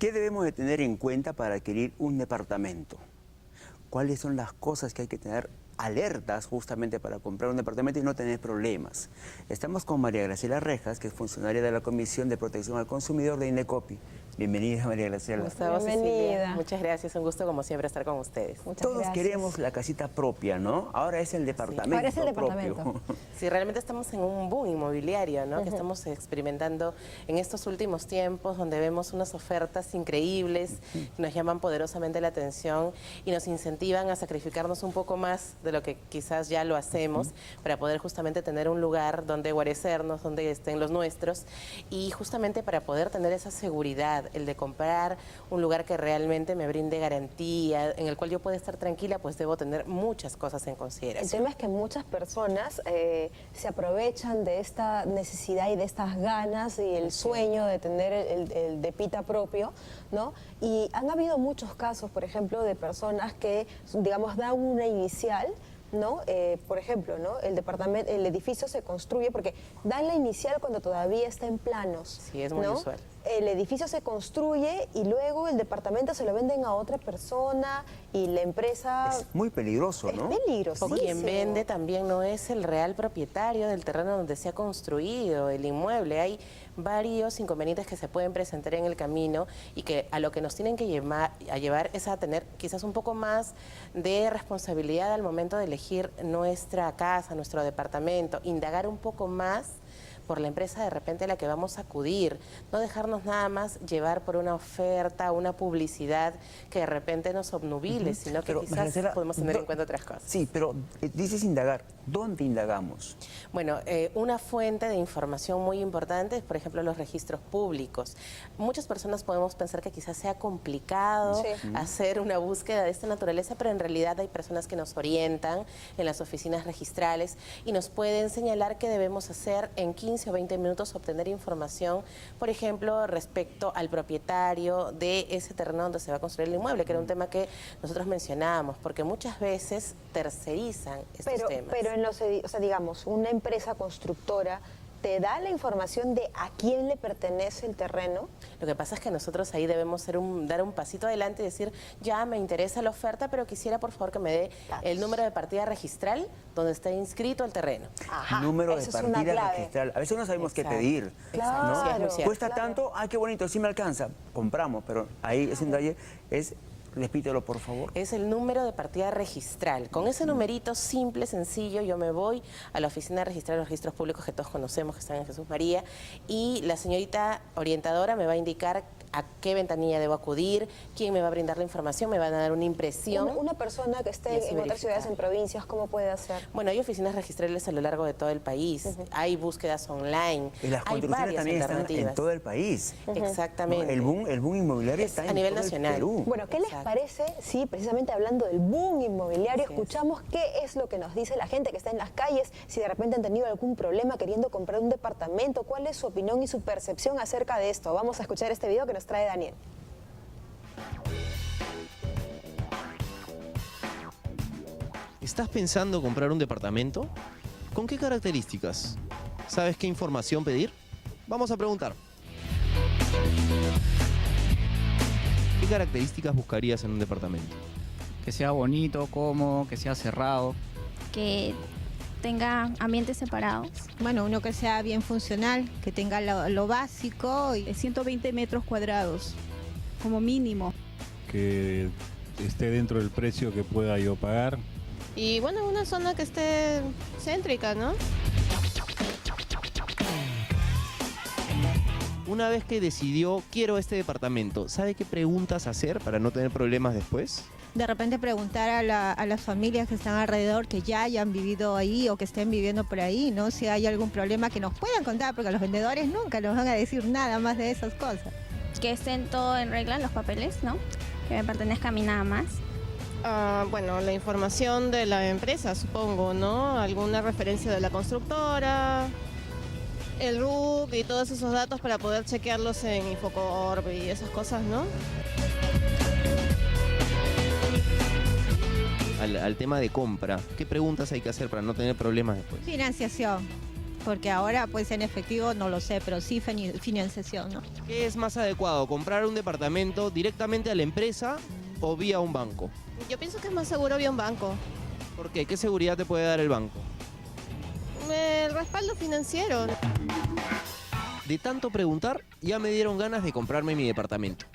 ¿Qué debemos de tener en cuenta para adquirir un departamento? ¿Cuáles son las cosas que hay que tener alertas justamente para comprar un departamento y no tener problemas? Estamos con María Graciela Rejas, que es funcionaria de la Comisión de Protección al Consumidor de Indecopi. Bienvenida, María Graciela. Gustavo, Cecilia. Muchas gracias, un gusto como siempre estar con ustedes. Todos queremos la casita propia, ¿no? Ahora es el departamento. Sí. Ahora es el departamento propio. Sí, realmente estamos en un boom inmobiliario, ¿no? Que estamos experimentando en estos últimos tiempos, donde vemos unas ofertas increíbles que nos llaman poderosamente la atención y nos incentivan a sacrificarnos un poco más de lo que quizás ya lo hacemos para poder justamente tener un lugar donde guarecernos, donde estén los nuestros y justamente para poder tener esa seguridad, el de comprar un lugar que realmente me brinde garantía, en el cual yo pueda estar tranquila, pues debo tener muchas cosas en consideración. El tema es que muchas personas se aprovechan de esta necesidad y de estas ganas y el sueño de tener el depita propio, ¿no? Y han habido muchos casos, por ejemplo, de personas que, digamos, dan una inicial, ¿no? Por ejemplo, ¿no? El edificio se construye porque dan la inicial cuando todavía está en planos. Sí, es muy usual. El edificio se construye y luego el departamento se lo venden a otra persona y la empresa... Es muy peligroso, ¿no? Es peligroso. O quien vende también no es el real propietario del terreno donde se ha construido el inmueble. Hay varios inconvenientes que se pueden presentar en el camino y que a lo que nos tienen que llevar es a tener quizás un poco más de responsabilidad al momento de elegir nuestra casa, nuestro departamento, indagar un poco más por la empresa de repente a la que vamos a acudir, no dejarnos nada más llevar por una oferta, una publicidad que de repente nos obnubile, sino que quizás podemos tener en cuenta otras cosas. Sí, pero dices indagar. ¿Dónde indagamos? Bueno, una fuente de información muy importante es, por ejemplo, los registros públicos. Muchas personas podemos pensar que quizás sea complicado hacer una búsqueda de esta naturaleza, pero en realidad hay personas que nos orientan en las oficinas registrales y nos pueden señalar qué debemos hacer en 15 o 20 minutos, obtener información, por ejemplo, respecto al propietario de ese terreno donde se va a construir el inmueble, que era un tema que nosotros mencionábamos, porque muchas veces tercerizan estos temas. Pero o sea, digamos, una empresa constructora te da la información de a quién le pertenece el terreno. Lo que pasa es que nosotros ahí debemos dar un pasito adelante y decir, ya me interesa la oferta, pero quisiera por favor que me dé el número de partida registral donde está inscrito el terreno. Ajá, número de partida registral. A veces no sabemos qué pedir. Claro, ¿no? Sí, es muy cierto. Cuesta tanto, qué bonito, sí me alcanza, compramos, pero ahí es un detalle, repítelo por favor. Es el número de partida registral. Con ese numerito simple, sencillo, yo me voy a la oficina de registrar los registros públicos que todos conocemos, que están en Jesús María, y la señorita orientadora me va a indicar a qué ventanilla debo acudir, quién me va a brindar la información, me van a dar una impresión. Una persona que esté en otras ciudades, en provincias, ¿cómo puede hacer? Bueno, hay oficinas registrales a lo largo de todo el país, hay búsquedas online, Y las hay construcciones varias también están alternativas. en todo el país. Exactamente. ¿No? El boom inmobiliario está a en nivel todo nacional. el Perú. Bueno, ¿qué les parece si precisamente hablando del boom inmobiliario escuchamos qué es lo que nos dice la gente que está en las calles, si de repente han tenido algún problema queriendo comprar un departamento, cuál es su opinión y su percepción acerca de esto? Vamos a escuchar este video que nos trae Daniel. ¿Estás pensando comprar un departamento? ¿Con qué características? ¿Sabes qué información pedir? Vamos a preguntar. ¿Qué características buscarías en un departamento? Que sea bonito, cómodo, que sea cerrado. Que tenga ambientes separados. Bueno, uno que sea bien funcional, que tenga lo básico. 120 metros cuadrados, como mínimo. Que esté dentro del precio que pueda yo pagar. Y bueno, una zona que esté céntrica, ¿no? Una vez que decidió, quiero este departamento, ¿sabe qué preguntas hacer para no tener problemas después? De repente preguntar a las familias que están alrededor, que ya hayan vivido ahí o que estén viviendo por ahí, ¿no? Si hay algún problema que nos puedan contar, porque los vendedores nunca nos van a decir nada más de esas cosas. Que estén todo en regla, los papeles, ¿no? Que me pertenezca a mí nada más. Bueno, la información de la empresa, supongo, ¿no? Alguna referencia de la constructora, el RUC y todos esos datos para poder chequearlos en Infocorp y esas cosas, ¿no? Al tema de compra, ¿qué preguntas hay que hacer para no tener problemas después? Financiación. porque ahora pues en efectivo no lo sé, pero sí financiación, ¿no? ¿Qué es más adecuado, comprar un departamento directamente a la empresa o vía un banco? Yo pienso que es más seguro vía un banco. ¿Por qué? ¿Qué seguridad te puede dar el banco? El respaldo financiero. De tanto preguntar, ya me dieron ganas de comprarme mi departamento.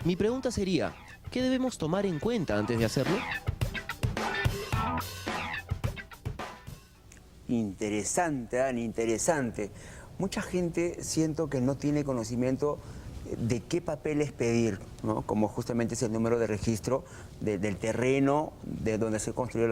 Mi pregunta sería, ¿qué debemos tomar en cuenta antes de hacerlo? Interesante, Dani, interesante. Mucha gente siento que no tiene conocimiento de qué papeles pedir, ¿no? Como justamente es el número de registro del terreno de donde se construyó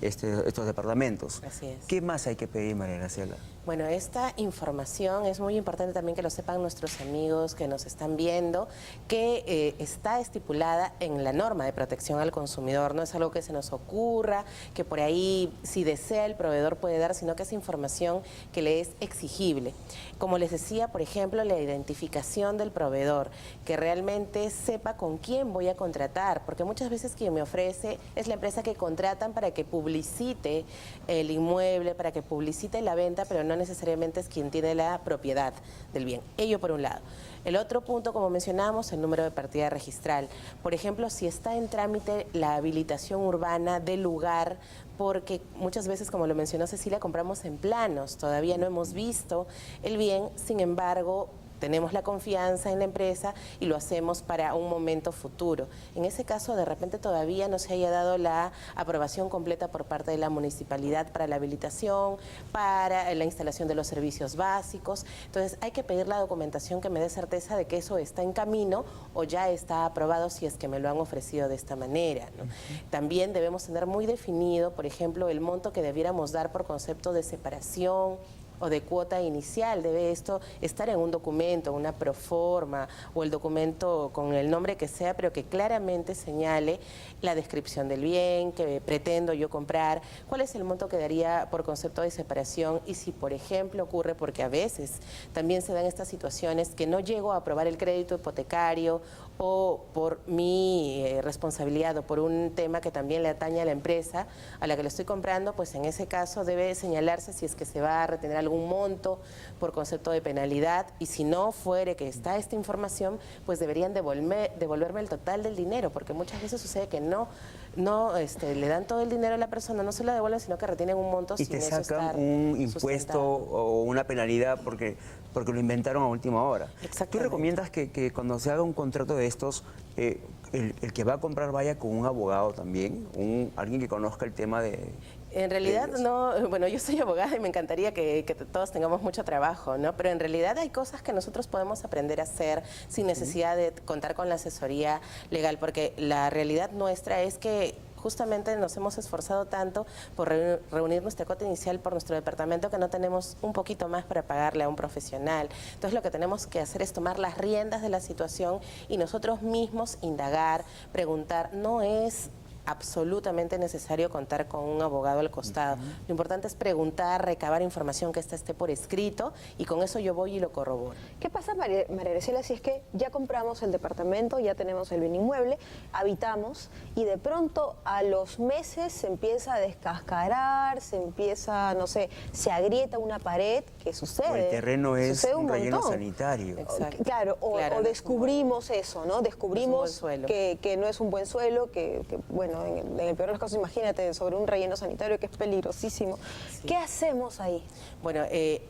estos departamentos. Así es. ¿Qué más hay que pedir, María Graciela? Bueno, esta información es muy importante también que lo sepan nuestros amigos que nos están viendo, que está estipulada en la norma de protección al consumidor. No es algo que se nos ocurra, que por ahí, si desea, el proveedor puede dar, sino que es información que le es exigible. Como les decía, por ejemplo, la identificación del proveedor, que realmente sepa con quién voy a contratar, porque muchas veces quien me ofrece es la empresa que contratan para que publicite el inmueble, para que publicite la venta, pero no necesariamente es quien tiene la propiedad del bien. Ello por un lado. El otro punto, como mencionamos, el número de partida registral. Por ejemplo, si está en trámite la habilitación urbana del lugar, porque muchas veces, como lo mencionó Cecilia, compramos en planos, todavía no hemos visto el bien, sin embargo, tenemos la confianza en la empresa y lo hacemos para un momento futuro. En ese caso, de repente todavía no se haya dado la aprobación completa por parte de la municipalidad para la habilitación, para la instalación de los servicios básicos. Entonces, hay que pedir la documentación que me dé certeza de que eso está en camino o ya está aprobado si es que me lo han ofrecido de esta manera, ¿no? También debemos tener muy definido, por ejemplo, el monto que debiéramos dar por concepto de separación o de cuota inicial. Debe esto estar en un documento, una proforma o el documento con el nombre que sea, pero que claramente señale la descripción del bien que pretendo yo comprar, cuál es el monto que daría por concepto de separación y si, por ejemplo, ocurre, porque a veces también se dan estas situaciones que no llego a aprobar el crédito hipotecario o por mi responsabilidad o por un tema que también le atañe a la empresa a la que le estoy comprando, pues en ese caso debe señalarse si es que se va a retener algún monto por concepto de penalidad y si no fuere que está esta información, pues deberían devolverme el total del dinero, porque muchas veces sucede que no le dan todo el dinero a la persona, no se lo devuelven, sino que retienen un monto Y sin te eso sacan estar un impuesto sustentado. o una penalidad porque lo inventaron a última hora. ¿Tú Exactamente. recomiendas que cuando se haga un contrato de estos, el que va a comprar vaya con un abogado también, alguien que conozca el tema de... En realidad no, bueno, yo soy abogada y me encantaría que todos tengamos mucho trabajo, ¿no? Pero en realidad hay cosas que nosotros podemos aprender a hacer sin necesidad de contar con la asesoría legal, porque la realidad nuestra es que justamente nos hemos esforzado tanto por reunir nuestra cuota inicial por nuestro departamento que no tenemos un poquito más para pagarle a un profesional. Entonces lo que tenemos que hacer es tomar las riendas de la situación y nosotros mismos indagar, preguntar. No es absolutamente necesario contar con un abogado al costado. Lo importante es preguntar, recabar información que esté por escrito y con eso yo voy y lo corroboro. ¿Qué pasa, María Graciela, si es que ya compramos el departamento, ya tenemos el bien inmueble, habitamos y de pronto a los meses se empieza a descascarar, se empieza, no sé, se agrieta una pared? ¿Qué sucede? O el terreno es Sucede un relleno montón. sanitario. Exacto. Claro, o no descubrimos eso, ¿no? Descubrimos suelo. que no es un buen suelo, que bueno, en el peor de los casos, imagínate, sobre un relleno sanitario que es peligrosísimo. Sí. ¿Qué hacemos ahí? Bueno,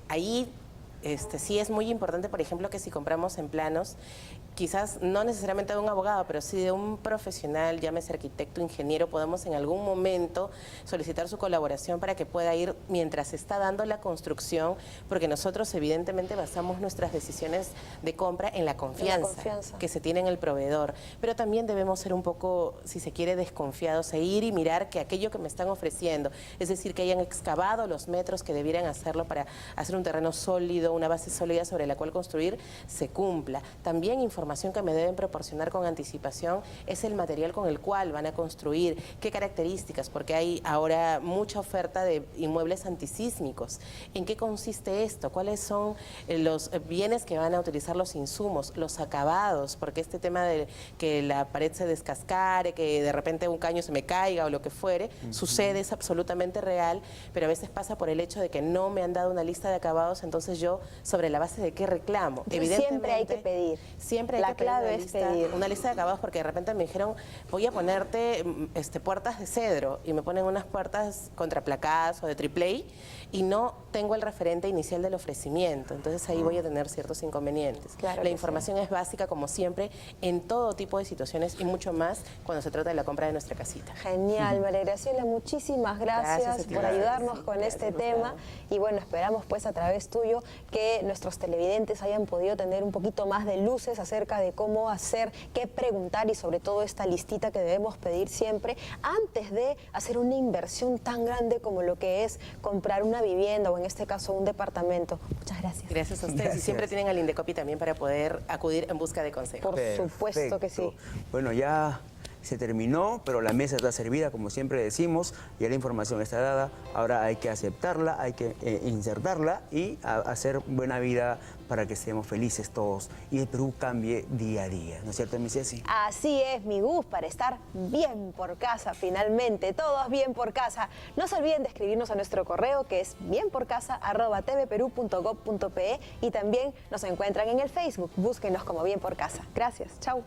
ahí sí es muy importante, por ejemplo, que si compramos en planos, quizás no necesariamente de un abogado, pero sí de un profesional, llámese arquitecto, ingeniero, podemos en algún momento solicitar su colaboración para que pueda ir mientras se está dando la construcción, porque nosotros evidentemente basamos nuestras decisiones de compra en la confianza que se tiene en el proveedor, pero también debemos ser un poco, si se quiere, desconfiados e ir y mirar que aquello que me están ofreciendo, es decir, que hayan excavado los metros que debieran hacerlo para hacer un terreno sólido, establecido una base sólida sobre la cual construir, se cumpla. También información que me deben proporcionar con anticipación es el material con el cual van a construir, qué características, porque hay ahora mucha oferta de inmuebles antisísmicos. ¿En qué consiste esto? ¿Cuáles son los bienes que van a utilizar, los insumos, los acabados? Porque este tema de que la pared se descascare, que de repente un caño se me caiga o lo que fuere, sucede, es absolutamente real, pero a veces pasa por el hecho de que no me han dado una lista de acabados, entonces yo, sobre la base de qué reclamo. Siempre hay que pedir. Siempre hay La que pedir clave es pedir. una lista de acabados, porque de repente me dijeron, voy a ponerte puertas de cedro, y me ponen unas puertas contraplacadas o de triple A, y no tengo el referente inicial del ofrecimiento, entonces ahí voy a tener ciertos inconvenientes. Claro la información es básica, como siempre, en todo tipo de situaciones y mucho más cuando se trata de la compra de nuestra casita. Genial, María Graciela, muchísimas gracias por ayudarnos con este tema, y bueno, esperamos pues a través tuyo que nuestros televidentes hayan podido tener un poquito más de luces acerca de cómo hacer, qué preguntar y sobre todo esta listita que debemos pedir siempre antes de hacer una inversión tan grande como lo que es comprar una vivienda o en este caso un departamento. Muchas gracias. Gracias a ustedes. Y siempre tienen al Indecopi también para poder acudir en busca de consejos. Por supuesto que sí. Bueno, ya se terminó, pero la mesa está servida, como siempre decimos, ya la información está dada, ahora hay que aceptarla, hay que insertarla y hacer buena vida para que estemos felices todos y el Perú cambie día a día, ¿no es cierto, mi Ceci? Así es, mi Gus, para estar bien por casa finalmente, todos bien por casa. No se olviden de escribirnos a nuestro correo que es bienporcasa@tvperú.gov.pe y también nos encuentran en el Facebook, búsquenos como Bien por Casa. Gracias, chau.